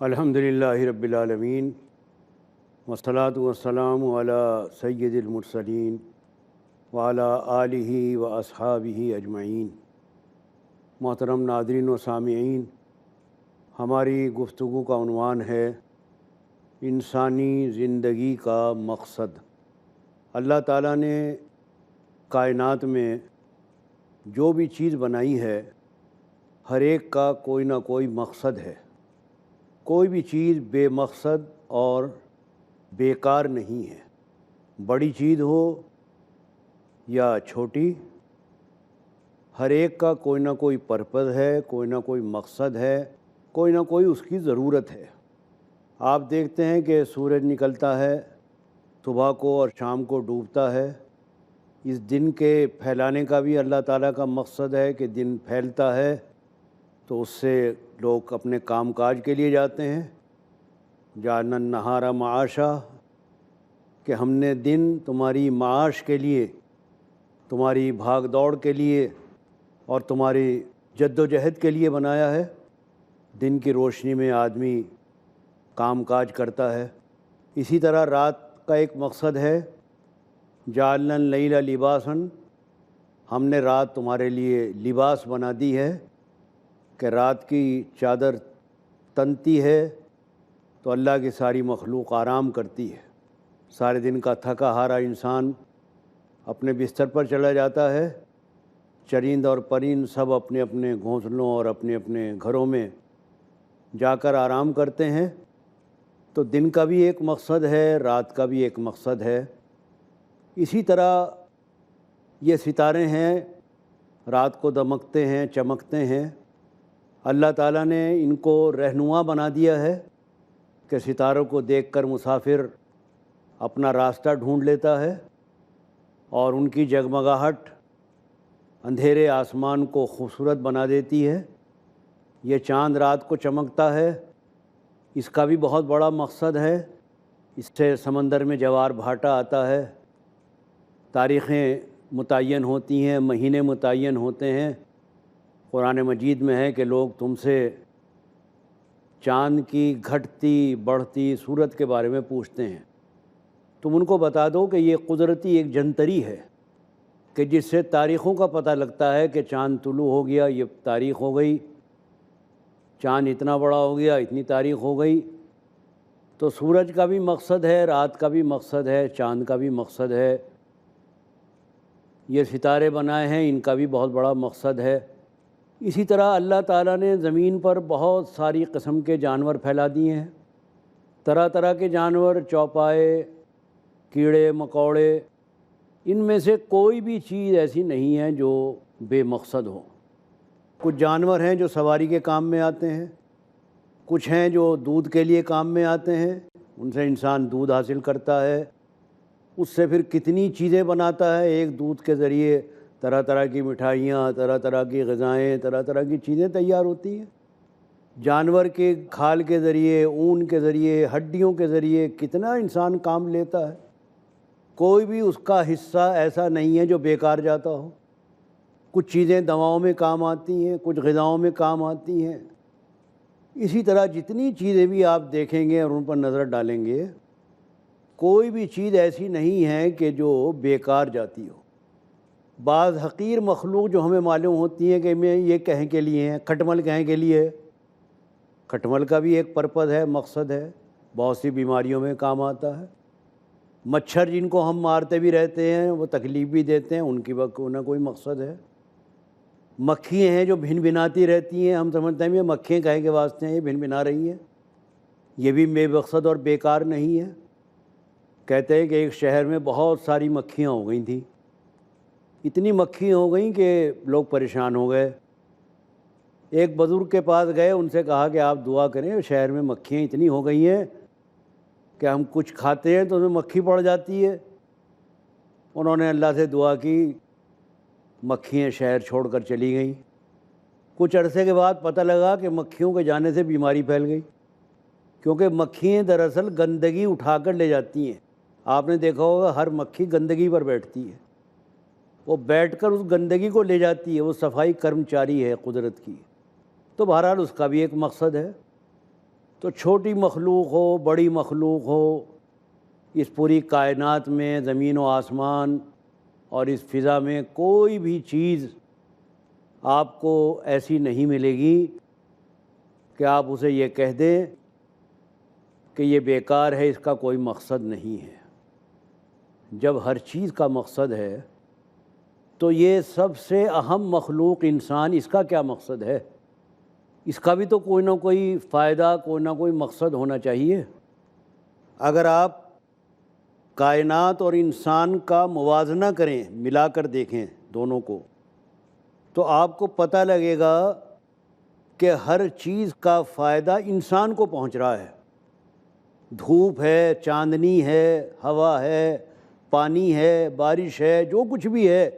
الحمدللہ رب العالمین والصلاة والسلام علی سید المرسلین وعلی آلہ و اصحابہ اجمعین۔ محترم ناظرین و سامعین، ہماری گفتگو کا عنوان ہے انسانی زندگی کا مقصد۔ اللہ تعالیٰ نے کائنات میں جو بھی چیز بنائی ہے ہر ایک کا کوئی نہ کوئی مقصد ہے۔ کوئی بھی چیز بے مقصد اور بیکار نہیں ہے، بڑی چیز ہو یا چھوٹی، ہر ایک کا کوئی نہ کوئی پرپز ہے، کوئی نہ کوئی مقصد ہے، کوئی نہ کوئی اس کی ضرورت ہے۔ آپ دیکھتے ہیں کہ سورج نکلتا ہے صبح کو اور شام کو ڈوبتا ہے۔ اس دن کے پھیلانے کا بھی اللہ تعالیٰ کا مقصد ہے کہ دن پھیلتا ہے تو اس سے لوگ اپنے کام کاج کے لیے جاتے ہیں۔ جعلنا النہار معاشا، کہ ہم نے دن تمہاری معاش کے لیے، تمہاری بھاگ دوڑ کے لیے اور تمہاری جد و جہد کے لیے بنایا ہے۔ دن کی روشنی میں آدمی کام کاج کرتا ہے۔ اسی طرح رات کا ایک مقصد ہے، جعلنا اللیل لباسا، ہم نے رات تمہارے لیے لباس بنا دی ہے کہ رات کی چادر تنتی ہے تو اللہ کی ساری مخلوق آرام کرتی ہے۔ سارے دن کا تھکا ہارا انسان اپنے بستر پر چلا جاتا ہے، چرند اور پرند سب اپنے اپنے گھونسلوں اور اپنے اپنے گھروں میں جا کر آرام کرتے ہیں۔ تو دن کا بھی ایک مقصد ہے، رات کا بھی ایک مقصد ہے۔ اسی طرح یہ ستارے ہیں، رات کو دمکتے ہیں، چمکتے ہیں۔ اللہ تعالیٰ نے ان کو رہنما بنا دیا ہے کہ ستاروں کو دیکھ کر مسافر اپنا راستہ ڈھونڈ لیتا ہے، اور ان کی جگمگاہٹ اندھیرے آسمان کو خوبصورت بنا دیتی ہے۔ یہ چاند رات کو چمکتا ہے، اس کا بھی بہت بڑا مقصد ہے۔ اس سے سمندر میں جوار بھاٹا آتا ہے، تاریخیں متعین ہوتی ہیں، مہینے متعین ہوتے ہیں۔ قرآن مجید میں ہے کہ لوگ تم سے چاند کی گھٹتی بڑھتی صورت کے بارے میں پوچھتے ہیں، تم ان کو بتا دو کہ یہ قدرتی ایک جنتری ہے کہ جس سے تاریخوں کا پتہ لگتا ہے کہ چاند طلوع ہو گیا، یہ تاریخ ہو گئی، چاند اتنا بڑا ہو گیا، اتنی تاریخ ہو گئی۔ تو سورج کا بھی مقصد ہے، رات کا بھی مقصد ہے، چاند کا بھی مقصد ہے۔ یہ ستارے بنائے ہیں، ان کا بھی بہت بڑا مقصد ہے۔ اسی طرح اللہ تعالیٰ نے زمین پر بہت ساری قسم کے جانور پھیلا دیے ہیں، طرح طرح کے جانور، چوپائے، کیڑے مکوڑے۔ ان میں سے کوئی بھی چیز ایسی نہیں ہے جو بے مقصد ہو۔ کچھ جانور ہیں جو سواری کے کام میں آتے ہیں، کچھ ہیں جو دودھ کے لیے کام میں آتے ہیں، ان سے انسان دودھ حاصل کرتا ہے، اس سے پھر کتنی چیزیں بناتا ہے۔ ایک دودھ کے ذریعے طرح طرح کی مٹھائیاں، طرح طرح کی غذائیں، طرح طرح کی چیزیں تیار ہوتی ہیں۔ جانور کے کھال کے ذریعے، اون کے ذریعے، ہڈیوں کے ذریعے کتنا انسان کام لیتا ہے۔ کوئی بھی اس کا حصہ ایسا نہیں ہے جو بیکار جاتا ہو۔ کچھ چیزیں دواؤں میں کام آتی ہیں، کچھ غذاؤں میں کام آتی ہیں۔ اسی طرح جتنی چیزیں بھی آپ دیکھیں گے اور ان پر نظر ڈالیں گے، کوئی بھی چیز ایسی نہیں ہے کہ جو بیکار جاتی ہو۔ بعض حقیر مخلوق جو ہمیں معلوم ہوتی ہیں کہ میں یہ کہیں کے لیے ہیں، کھٹمل کہیں کے لیے ہے۔ کھٹمل کا بھی ایک پرپز ہے، مقصد ہے، بہت سی بیماریوں میں کام آتا ہے۔ مچھر جن کو ہم مارتے بھی رہتے ہیں، وہ تکلیف بھی دیتے ہیں، ان کی کوئی نہ کوئی مقصد ہے۔ مکھیاں ہیں جو بھن بھناتی رہتی ہیں، ہم سمجھتے ہیں یہ مکھیاں کہیں کے واسطے ہیں، یہ بھن بھنا رہی ہیں، یہ بھی بے مقصد اور بیکار نہیں ہے۔ کہتے ہیں کہ ایک شہر میں بہت ساری مکھیاں ہو گئی تھیں، اتنی مکھیاں ہو گئیں کہ لوگ پریشان ہو گئے۔ ایک بزرگ کے پاس گئے، ان سے کہا کہ آپ دعا کریں، شہر میں مکھیاں اتنی ہو گئی ہیں کہ ہم کچھ کھاتے ہیں تو اس میں مکھی پڑ جاتی ہے۔ انہوں نے اللہ سے دعا کی، مکھیاں شہر چھوڑ کر چلی گئیں۔ کچھ عرصے کے بعد پتہ لگا کہ مکھیوں کے جانے سے بیماری پھیل گئی، کیونکہ مکھیاں دراصل گندگی اٹھا کر لے جاتی ہیں۔ آپ نے دیکھا ہوگا ہر مکھی گندگی پر بیٹھتی ہے، وہ بیٹھ کر اس گندگی کو لے جاتی ہے، وہ صفائی کرمچاری ہے قدرت کی۔ تو بہرحال اس کا بھی ایک مقصد ہے۔ تو چھوٹی مخلوق ہو بڑی مخلوق ہو، اس پوری کائنات میں زمین و آسمان اور اس فضا میں کوئی بھی چیز آپ کو ایسی نہیں ملے گی کہ آپ اسے یہ کہہ دیں کہ یہ بیکار ہے، اس کا کوئی مقصد نہیں ہے۔ جب ہر چیز کا مقصد ہے تو یہ سب سے اہم مخلوق انسان، اس کا کیا مقصد ہے؟ اس کا بھی تو کوئی نہ کوئی فائدہ، کوئی نہ کوئی مقصد ہونا چاہیے۔ اگر آپ کائنات اور انسان کا موازنہ کریں، ملا کر دیکھیں دونوں کو، تو آپ کو پتہ لگے گا کہ ہر چیز کا فائدہ انسان کو پہنچ رہا ہے۔ دھوپ ہے، چاندنی ہے، ہوا ہے، پانی ہے، بارش ہے، جو کچھ بھی ہے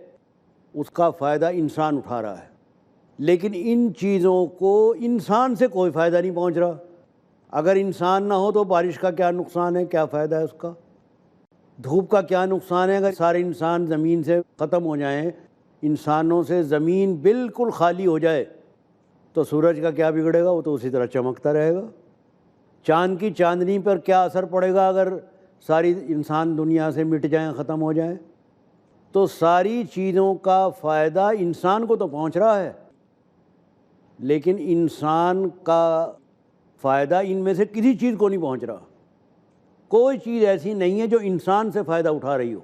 اس کا فائدہ انسان اٹھا رہا ہے، لیکن ان چیزوں کو انسان سے کوئی فائدہ نہیں پہنچ رہا۔ اگر انسان نہ ہو تو بارش کا کیا نقصان ہے، کیا فائدہ ہے اس کا؟ دھوپ کا کیا نقصان ہے اگر سارے انسان زمین سے ختم ہو جائیں، انسانوں سے زمین بالکل خالی ہو جائے تو سورج کا کیا بگڑے گا؟ وہ تو اسی طرح چمکتا رہے گا۔ چاند کی چاندنی پر کیا اثر پڑے گا اگر ساری انسان دنیا سے مٹ جائیں، ختم ہو جائیں؟ تو ساری چیزوں کا فائدہ انسان کو تو پہنچ رہا ہے، لیکن انسان کا فائدہ ان میں سے کسی چیز کو نہیں پہنچ رہا۔ کوئی چیز ایسی نہیں ہے جو انسان سے فائدہ اٹھا رہی ہو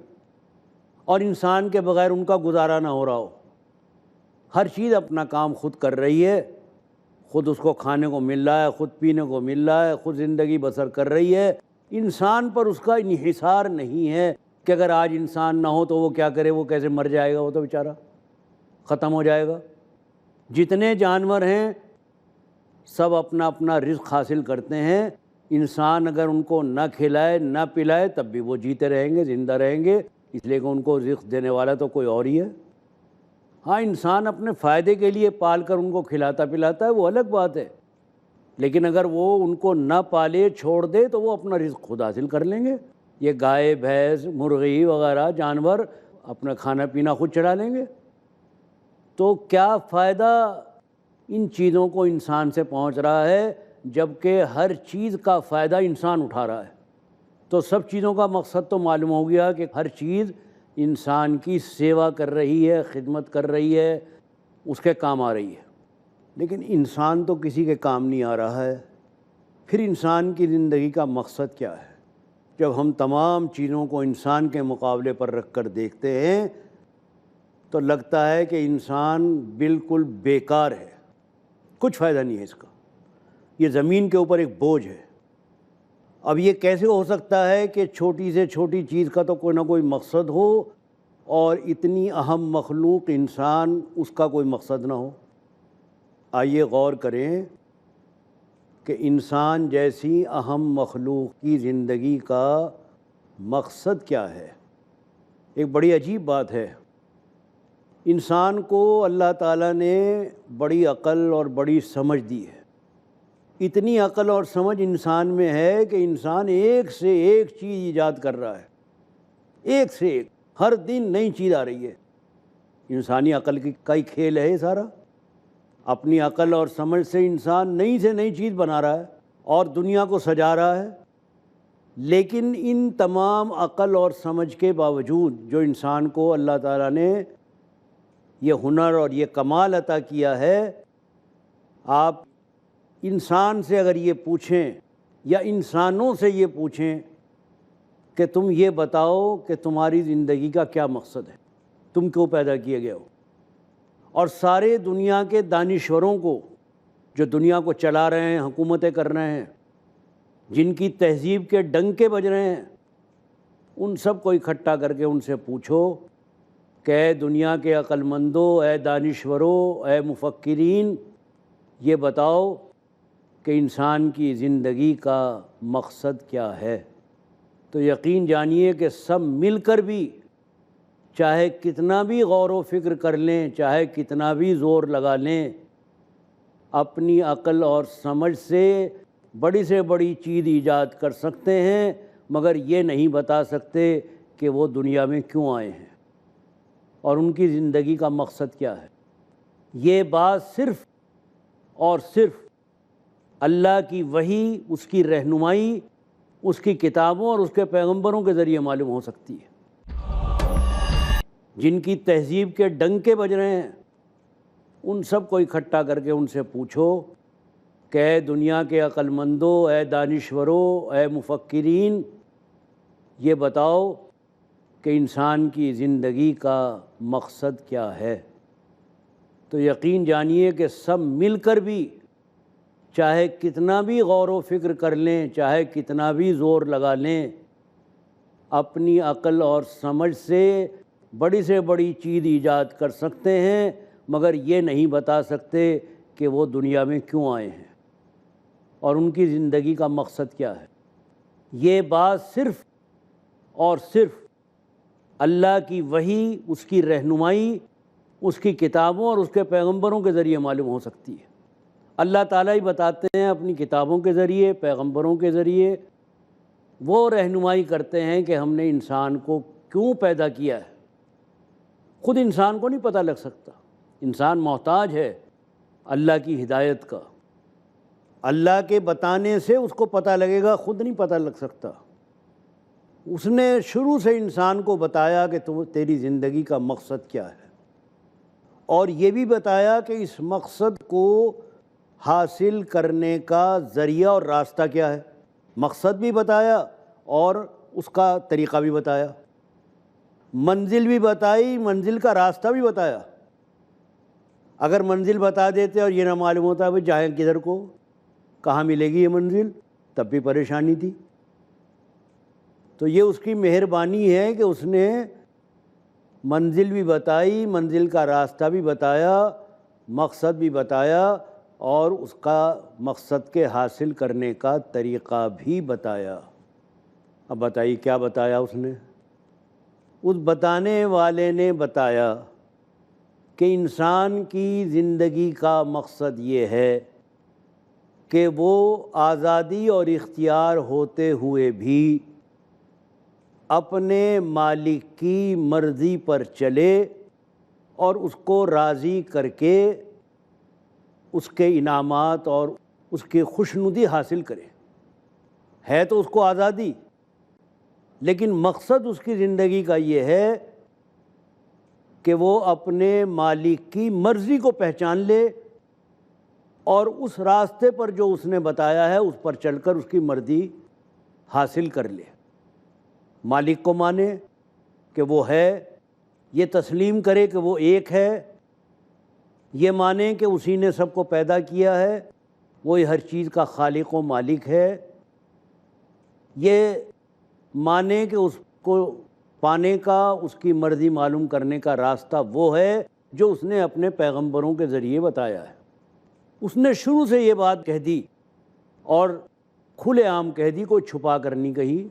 اور انسان کے بغیر ان کا گزارا نہ ہو رہا ہو۔ ہر چیز اپنا کام خود کر رہی ہے، خود اس کو کھانے کو مل رہا ہے، خود پینے کو مل رہا ہے، خود زندگی بسر کر رہی ہے۔ انسان پر اس کا انحصار نہیں ہے کہ اگر آج انسان نہ ہو تو وہ کیا کرے، وہ کیسے مر جائے گا، وہ تو بیچارہ ختم ہو جائے گا۔ جتنے جانور ہیں سب اپنا اپنا رزق حاصل کرتے ہیں، انسان اگر ان کو نہ کھلائے نہ پلائے تب بھی وہ جیتے رہیں گے، زندہ رہیں گے، اس لیے کہ ان کو رزق دینے والا تو کوئی اور ہی ہے۔ ہاں، انسان اپنے فائدے کے لیے پال کر ان کو کھلاتا پلاتا ہے، وہ الگ بات ہے، لیکن اگر وہ ان کو نہ پالے چھوڑ دے تو وہ اپنا رزق خود حاصل کر لیں گے۔ یہ گائے بھینس مرغی وغیرہ جانور اپنا کھانا پینا خود چڑھا لیں گے۔ تو کیا فائدہ ان چیزوں کو انسان سے پہنچ رہا ہے جبکہ ہر چیز کا فائدہ انسان اٹھا رہا ہے؟ تو سب چیزوں کا مقصد تو معلوم ہو گیا کہ ہر چیز انسان کی سیوا کر رہی ہے، خدمت کر رہی ہے، اس کے کام آ رہی ہے، لیکن انسان تو کسی کے کام نہیں آ رہا ہے۔ پھر انسان کی زندگی کا مقصد کیا ہے؟ جب ہم تمام چیزوں کو انسان کے مقابلے پر رکھ کر دیکھتے ہیں تو لگتا ہے کہ انسان بالکل بیکار ہے، کچھ فائدہ نہیں ہے اس کا، یہ زمین کے اوپر ایک بوجھ ہے۔ اب یہ کیسے ہو سکتا ہے کہ چھوٹی سے چھوٹی چیز کا تو کوئی نہ کوئی مقصد ہو اور اتنی اہم مخلوق انسان اس کا کوئی مقصد نہ ہو؟ آئیے غور کریں کہ انسان جیسی اہم مخلوق کی زندگی کا مقصد کیا ہے۔ ایک بڑی عجیب بات ہے، انسان کو اللہ تعالیٰ نے بڑی عقل اور بڑی سمجھ دی ہے۔ اتنی عقل اور سمجھ انسان میں ہے کہ انسان ایک سے ایک چیز ایجاد کر رہا ہے، ایک سے ایک، ہر دن نئی چیز آ رہی ہے۔ انسانی عقل کا ہی کھیل ہے یہ سارا۔ اپنی عقل اور سمجھ سے انسان نئی سے نئی چیز بنا رہا ہے اور دنیا کو سجا رہا ہے، لیکن ان تمام عقل اور سمجھ کے باوجود جو انسان کو اللہ تعالیٰ نے یہ ہنر اور یہ کمال عطا کیا ہے، آپ انسان سے اگر یہ پوچھیں یا انسانوں سے یہ پوچھیں کہ تم یہ بتاؤ کہ تمہاری زندگی کا کیا مقصد ہے، تم کیوں پیدا کیے گئے ہو، اور سارے دنیا کے دانشوروں کو جو دنیا کو چلا رہے ہیں، حکومتیں کر رہے ہیں، جن کی تہذیب کے ڈنکے بج رہے ہیں، ان سب کو اکٹھا کر کے ان سے پوچھو کہ اے دنیا کے عقل مندوں، اے دانشوروں، اے مفکرین، یہ بتاؤ کہ انسان کی زندگی کا مقصد کیا ہے؟ تو یقین جانیے کہ سب مل کر بھی چاہے کتنا بھی غور و فکر کر لیں، چاہے کتنا بھی زور لگا لیں، اپنی عقل اور سمجھ سے بڑی سے بڑی چیز ایجاد کر سکتے ہیں، مگر یہ نہیں بتا سکتے کہ وہ دنیا میں کیوں آئے ہیں اور ان کی زندگی کا مقصد کیا ہے۔ یہ بات صرف اور صرف اللہ کی وحی، اس کی رہنمائی اس کی کتابوں اور اس کے پیغمبروں کے ذریعے معلوم ہو سکتی ہے۔ جن کی تہذیب کے ڈنکے بج رہے ہیں ان سب کو اکٹھا کر کے ان سے پوچھو کہ اے دنیا کے عقل مندو، اے دانشورو، اے مفکرین، یہ بتاؤ کہ انسان کی زندگی کا مقصد کیا ہے؟ تو یقین جانیے کہ سب مل کر بھی چاہے کتنا بھی غور و فکر کر لیں، چاہے کتنا بھی زور لگا لیں، اپنی عقل اور سمجھ سے بڑی سے بڑی چیز ایجاد کر سکتے ہیں، مگر یہ نہیں بتا سکتے کہ وہ دنیا میں کیوں آئے ہیں اور ان کی زندگی کا مقصد کیا ہے۔ یہ بات صرف اور صرف اللہ کی وحی، اس کی رہنمائی اس کی کتابوں اور اس کے پیغمبروں کے ذریعے معلوم ہو سکتی ہے۔ اللہ تعالیٰ ہی بتاتے ہیں اپنی کتابوں کے ذریعے، پیغمبروں کے ذریعے، وہ رہنمائی کرتے ہیں کہ ہم نے انسان کو کیوں پیدا کیا ہے۔ خود انسان کو نہیں پتہ لگ سکتا، انسان محتاج ہے اللہ کی ہدایت کا۔ اللہ کے بتانے سے اس کو پتہ لگے گا، خود نہیں پتہ لگ سکتا۔ اس نے شروع سے انسان کو بتایا کہ تیری زندگی کا مقصد کیا ہے، اور یہ بھی بتایا کہ اس مقصد کو حاصل کرنے کا ذریعہ اور راستہ کیا ہے۔ مقصد بھی بتایا اور اس کا طریقہ بھی بتایا، منزل بھی بتائی، منزل کا راستہ بھی بتایا۔ اگر منزل بتا دیتے اور یہ نہ معلوم ہوتا بھئی جائیں کدھر کو، کہاں ملے گی یہ منزل، تب بھی پریشانی تھی۔ تو یہ اس کی مہربانی ہے کہ اس نے منزل بھی بتائی، منزل کا راستہ بھی بتایا، مقصد بھی بتایا، اور اس کا مقصد کے حاصل کرنے کا طریقہ بھی بتایا۔ اب بتائیے کیا بتایا اس نے؟ اس بتانے والے نے بتایا کہ انسان کی زندگی کا مقصد یہ ہے کہ وہ آزادی اور اختیار ہوتے ہوئے بھی اپنے مالک کی مرضی پر چلے اور اس کو راضی کر کے اس کے انعامات اور اس کی خوشنودی حاصل کرے۔ ہے تو اس کو آزادی، لیکن مقصد اس کی زندگی کا یہ ہے کہ وہ اپنے مالک کی مرضی کو پہچان لے اور اس راستے پر جو اس نے بتایا ہے اس پر چل کر اس کی مرضی حاصل کر لے۔ مالک کو مانے کہ وہ ہے، یہ تسلیم کرے کہ وہ ایک ہے، یہ مانے کہ اسی نے سب کو پیدا کیا ہے، وہی ہر چیز کا خالق و مالک ہے، یہ مانے کہ اس کو پانے کا، اس کی مرضی معلوم کرنے کا راستہ وہ ہے جو اس نے اپنے پیغمبروں کے ذریعے بتایا ہے۔ اس نے شروع سے یہ بات کہہ دی اور کھلے عام کہہ دی، کوئی چھپا کر نہیں کہی،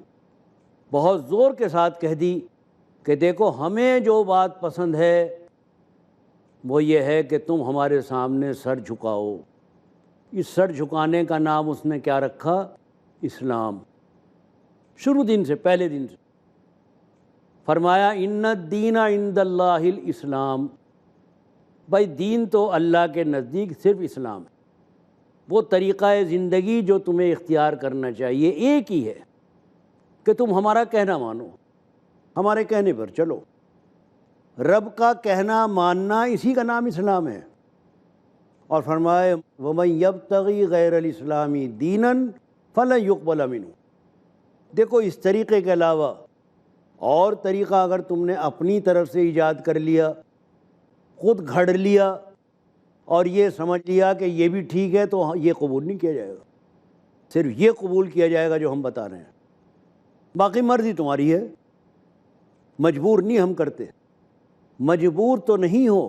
بہت زور کے ساتھ کہہ دی کہ دیکھو ہمیں جو بات پسند ہے وہ یہ ہے کہ تم ہمارے سامنے سر جھکاؤ۔ اس سر جھکانے کا نام اس نے کیا رکھا؟ اسلام۔ شروع دن سے، پہلے دن سے فرمایا ان الدین عند اللہ الاسلام، بھائی دین تو اللہ کے نزدیک صرف اسلام ہے۔ وہ طریقہ زندگی جو تمہیں اختیار کرنا چاہیے ایک ہی ہے کہ تم ہمارا کہنا مانو، ہمارے کہنے پر چلو۔ رب کا کہنا ماننا، اسی کا نام اسلام ہے۔ اور فرمائے وَمَن يَبْتَغِي غَيْرَ الْإِسْلَامِ دِينًا فَلَن يُقْبَلَ مِنْهُ۔ دیکھو اس طریقے کے علاوہ اور طریقہ اگر تم نے اپنی طرف سے ایجاد کر لیا، خود گھڑ لیا اور یہ سمجھ لیا کہ یہ بھی ٹھیک ہے، تو یہ قبول نہیں کیا جائے گا۔ صرف یہ قبول کیا جائے گا جو ہم بتا رہے ہیں، باقی مرضی تمہاری ہے، مجبور نہیں ہم کرتے، مجبور تو نہیں ہو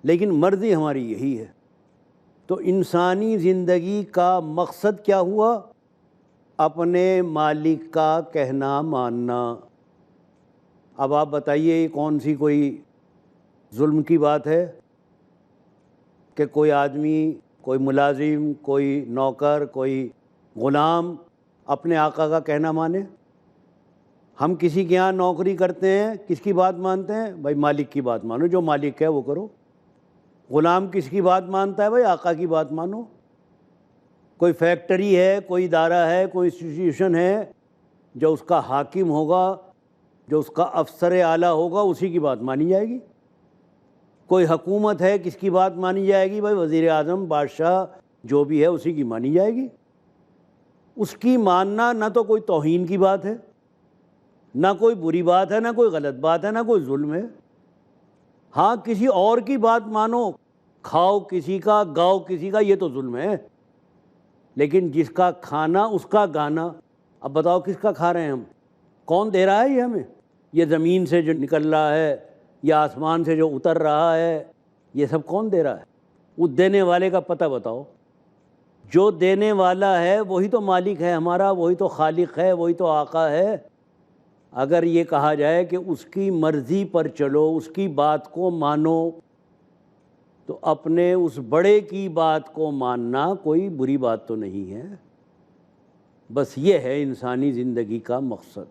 لیکن مرضی ہماری یہی ہے۔ تو انسانی زندگی کا مقصد کیا ہوا؟ اپنے مالک کا کہنا ماننا۔ اب آپ بتائیے یہ کون سی کوئی ظلم کی بات ہے کہ کوئی آدمی، کوئی ملازم، کوئی نوکر، کوئی غلام اپنے آقا کا کہنا مانے؟ ہم کسی کے یہاں نوکری کرتے ہیں، کس کی بات مانتے ہیں؟ بھائی مالک کی بات مانو، جو مالک ہے وہ کرو۔ غلام کس کی بات مانتا ہے؟ بھائی آقا کی بات مانو۔ کوئی فیکٹری ہے، کوئی ادارہ ہے، کوئی انسٹیٹیوشن ہے، جو اس کا حاکم ہوگا، جو اس کا افسر اعلیٰ ہوگا، اسی کی بات مانی جائے گی۔ کوئی حکومت ہے، کس کی بات مانی جائے گی؟ بھائی وزیر اعظم، بادشاہ، جو بھی ہے اسی کی مانی جائے گی۔ اس کی ماننا نہ تو کوئی توہین کی بات ہے، نہ کوئی بری بات ہے، نہ کوئی غلط بات ہے، نہ کوئی ظلم ہے۔ ہاں کسی اور کی بات مانو، کھاؤ کسی کا، گاؤ کسی کا، یہ تو ظلم ہے۔ لیکن جس کا کھانا اس کا گانا، اب بتاؤ کس کا کھا رہے ہیں ہم؟ کون دے رہا ہے یہ ہمیں؟ یہ زمین سے جو نکل رہا ہے یا آسمان سے جو اتر رہا ہے، یہ سب کون دے رہا ہے؟ اس دینے والے کا پتہ بتاؤ۔ جو دینے والا ہے وہی تو مالک ہے ہمارا، وہی تو خالق ہے، وہی تو آقا ہے۔ اگر یہ کہا جائے کہ اس کی مرضی پر چلو، اس کی بات کو مانو، تو اپنے اس بڑے کی بات کو ماننا کوئی بری بات تو نہیں ہے۔ بس یہ ہے انسانی زندگی کا مقصد،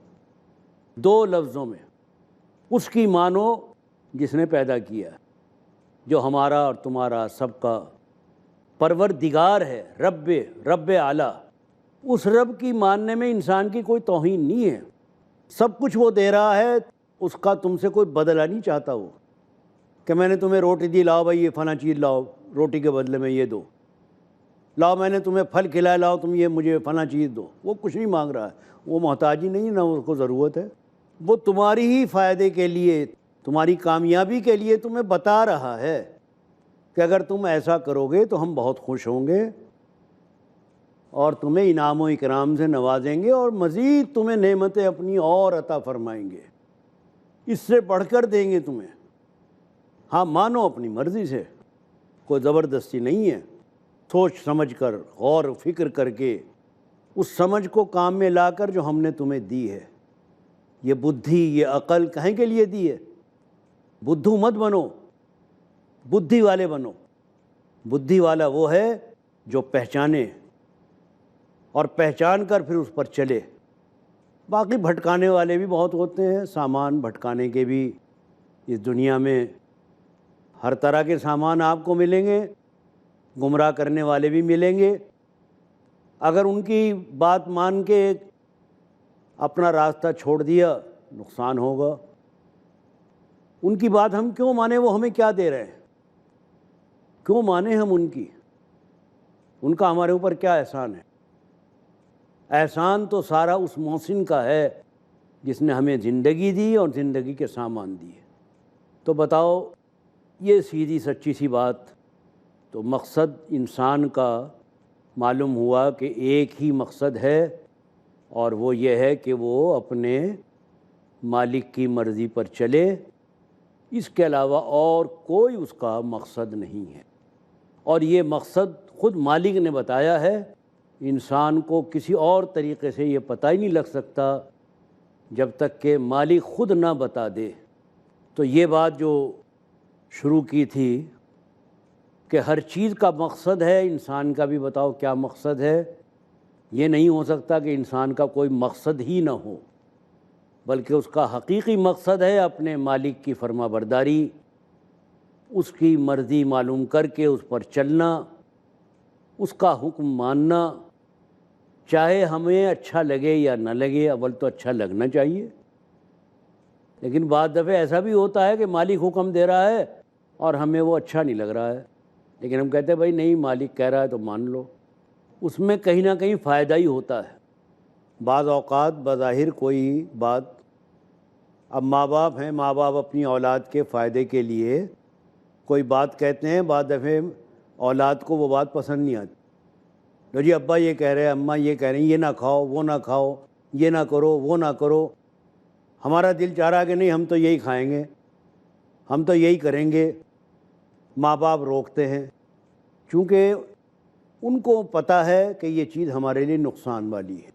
دو لفظوں میں، اس کی مانو جس نے پیدا کیا، جو ہمارا اور تمہارا سب کا پروردگار ہے، رب اعلیٰ۔ اس رب کی ماننے میں انسان کی کوئی توہین نہیں ہے۔ سب کچھ وہ دے رہا ہے، اس کا تم سے کوئی بدلہ نہیں چاہتا وہ، کہ میں نے تمہیں روٹی دی، لاؤ بھائی یہ فلاں چیز لاؤ، روٹی کے بدلے میں یہ دو، لاؤ میں نے تمہیں پھل کھلایا، لاؤ تم یہ مجھے فلاں چیز دو۔ وہ کچھ نہیں مانگ رہا ہے، وہ محتاج ہی نہیں، نہ اس کو ضرورت ہے۔ وہ تمہاری ہی فائدے کے لیے، تمہاری کامیابی کے لیے تمہیں بتا رہا ہے کہ اگر تم ایسا کرو گے تو ہم بہت خوش ہوں گے اور تمہیں انعام و اکرام سے نوازیں گے، اور مزید تمہیں نعمتیں اپنی اور عطا فرمائیں گے، اس سے بڑھ کر دیں گے تمہیں۔ ہاں مانو اپنی مرضی سے، کوئی زبردستی نہیں ہے۔ سوچ سمجھ کر، غور و فکر کر کے، اس سمجھ کو کام میں لا کر جو ہم نے تمہیں دی ہے، یہ بدھی، یہ عقل کہیں کے لیے دی ہے؟ بدھو مت بنو، بدھی والے بنو۔ بدھی والا وہ ہے جو پہچانے اور پہچان کر پھر اس پر چلے۔ باقی بھٹکانے والے بھی بہت ہوتے ہیں، سامان بھٹکانے کے بھی اس دنیا میں ہر طرح کے سامان آپ کو ملیں گے، گمراہ کرنے والے بھی ملیں گے۔ اگر ان کی بات مان کے اپنا راستہ چھوڑ دیا، نقصان ہوگا۔ ان کی بات ہم کیوں مانیں؟ وہ ہمیں کیا دے رہے ہیں؟ کیوں مانیں ہم ان کی؟ ان کا ہمارے اوپر کیا احسان ہے؟ احسان تو سارا اس محسن کا ہے جس نے ہمیں زندگی دی اور زندگی کے سامان دیے۔ تو بتاؤ، یہ سیدھی سچی سی بات، تو مقصد انسان کا معلوم ہوا کہ ایک ہی مقصد ہے، اور وہ یہ ہے کہ وہ اپنے مالک کی مرضی پر چلے، اس کے علاوہ اور کوئی اس کا مقصد نہیں ہے۔ اور یہ مقصد خود مالک نے بتایا ہے، انسان کو کسی اور طریقے سے یہ پتہ ہی نہیں لگ سکتا جب تک کہ مالک خود نہ بتا دے۔ تو یہ بات جو شروع کی تھی کہ ہر چیز کا مقصد ہے، انسان کا بھی بتاؤ کیا مقصد ہے؟ یہ نہیں ہو سکتا کہ انسان کا کوئی مقصد ہی نہ ہو، بلکہ اس کا حقیقی مقصد ہے اپنے مالک کی فرما برداری، اس کی مرضی معلوم کر کے اس پر چلنا، اس کا حکم ماننا، چاہے ہمیں اچھا لگے یا نہ لگے۔ اول تو اچھا لگنا چاہیے، لیکن بعض دفعہ ایسا بھی ہوتا ہے کہ مالک حکم دے رہا ہے اور ہمیں وہ اچھا نہیں لگ رہا ہے، لیکن ہم کہتے ہیں بھائی نہیں، مالک کہہ رہا ہے تو مان لو۔ اس میں کہیں نہ کہیں فائدہ ہی ہوتا ہے۔ بعض اوقات بظاہر کوئی بات، اب ماں باپ ہیں، ماں باپ اپنی اولاد کے فائدے کے لیے کوئی بات کہتے ہیں، بعض دفعہ اولاد کو وہ بات پسند نہیں آتی۔ لو جی ابا یہ کہہ رہے ہیں، اماں یہ کہہ رہی ہیں، یہ نہ کھاؤ، وہ نہ کھاؤ، یہ نہ کرو، وہ نہ کرو۔ ہمارا دل چاہ رہا کہ نہیں، ہم تو یہی کھائیں گے، ہم تو یہی کریں گے۔ ماں باپ روکتے ہیں، چونکہ ان کو پتہ ہے کہ یہ چیز ہمارے لیے نقصان والی ہے،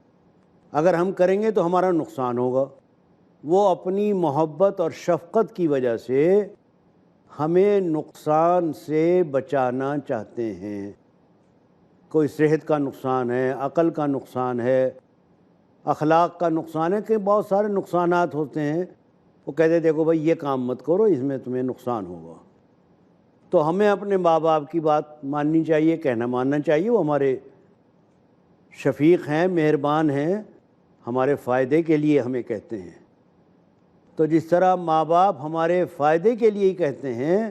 اگر ہم کریں گے تو ہمارا نقصان ہوگا۔ وہ اپنی محبت اور شفقت کی وجہ سے ہمیں نقصان سے بچانا چاہتے ہیں۔ کوئی صحت کا نقصان ہے، عقل کا نقصان ہے، اخلاق کا نقصان ہے، کہ بہت سارے نقصانات ہوتے ہیں۔ وہ کہتے ہیں دیکھو بھائی یہ کام مت کرو، اس میں تمہیں نقصان ہوگا۔ تو ہمیں اپنے ماں باپ کی بات ماننی چاہیے، کہنا ماننا چاہیے، وہ ہمارے شفیق ہیں، مہربان ہیں، ہمارے فائدے کے لیے ہمیں کہتے ہیں۔ تو جس طرح ماں باپ ہمارے فائدے کے لیے ہی کہتے ہیں،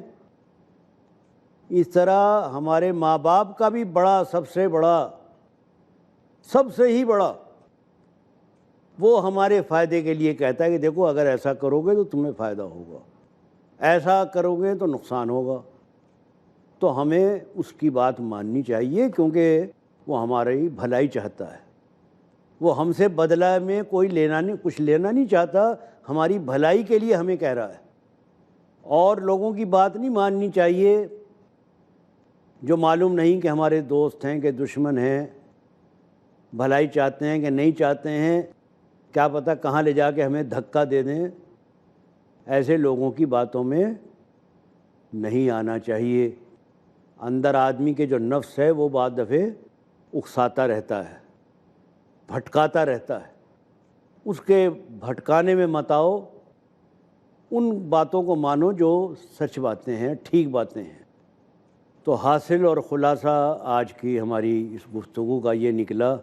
اس طرح ہمارے ماں باپ کا بھی بڑا، سب سے بڑا، سب سے ہی بڑا، وہ ہمارے فائدے کے لیے کہتا ہے کہ دیکھو اگر ایسا کرو گے تو تمہیں فائدہ ہوگا، ایسا کرو گے تو نقصان ہوگا۔ تو ہمیں اس کی بات ماننی چاہیے، کیونکہ وہ ہماری بھلائی چاہتا ہے۔ وہ ہم سے بدلہ میں کوئی کچھ لینا نہیں چاہتا، ہماری بھلائی کے لیے ہمیں کہہ رہا ہے۔ اور لوگوں کی بات نہیں ماننی چاہیے جو معلوم نہیں کہ ہمارے دوست ہیں کہ دشمن ہیں، بھلائی چاہتے ہیں کہ نہیں چاہتے ہیں، کیا پتہ کہاں لے جا کے ہمیں دھکا دے دیں۔ ایسے لوگوں کی باتوں میں نہیں آنا چاہیے۔ اندر آدمی کے جو نفس ہے وہ بعض دفعے اکساتا رہتا ہے، بھٹکاتا رہتا ہے، اس کے بھٹکانے میں مت آؤ، ان باتوں کو مانو جو سچ باتیں ہیں، ٹھیک باتیں ہیں۔ تو حاصل اور خلاصہ آج کی ہماری اس گفتگو کا یہ نکلا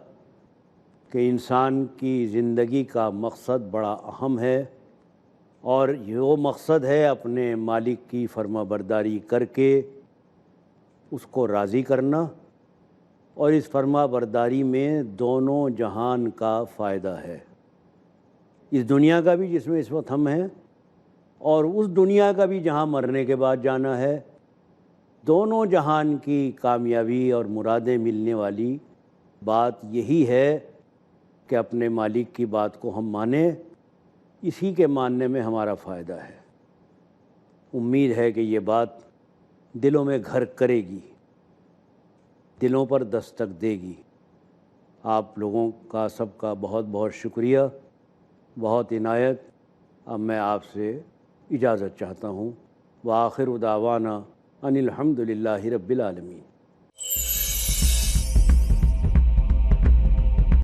کہ انسان کی زندگی کا مقصد بڑا اہم ہے، اور یہ مقصد ہے اپنے مالک کی فرما برداری کر کے اس کو راضی کرنا، اور اس فرما برداری میں دونوں جہان کا فائدہ ہے، اس دنیا کا بھی جس میں اس وقت ہم ہیں، اور اس دنیا کا بھی جہاں مرنے کے بعد جانا ہے۔ دونوں جہان کی کامیابی اور مرادیں ملنے والی بات یہی ہے کہ اپنے مالک کی بات کو ہم مانیں، اسی کے ماننے میں ہمارا فائدہ ہے۔ امید ہے کہ یہ بات دلوں میں گھر کرے گی، دلوں پر دستک دے گی۔ آپ لوگوں کا سب کا بہت بہت شکریہ، بہت عنایت۔ اب میں آپ سے اجازت چاہتا ہوں۔ وآخر دعوانا ان الحمد للہ رب العالمین۔